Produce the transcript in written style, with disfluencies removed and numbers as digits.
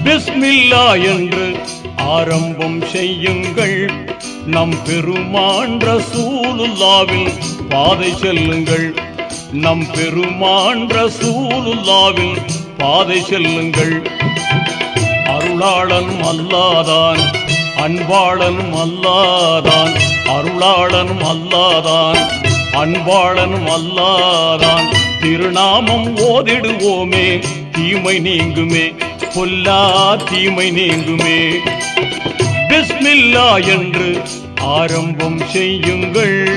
பிஸ்மில்லா என்று ஆரம்பம் செய்யுங்கள். நம் பெருமான் ரசூலுல்லாவின் பாதை செல்லுங்கள். நம் பெருமான் ரசூலுல்லாவின் பாதை செல்லுங்கள். அருளாளன் அல்லாதான், அன்பாளன் அல்லாதான், அருளாளன் அல்லாதான், அன்பாளன் அல்லாதான். திருநாமம் ஓதிடுவோமே, தீமை நீங்குமே, பொல்லா தீமை நீங்குமே. பிஸ்மில்லா என்று ஆரம்பம் செய்யுங்கள்.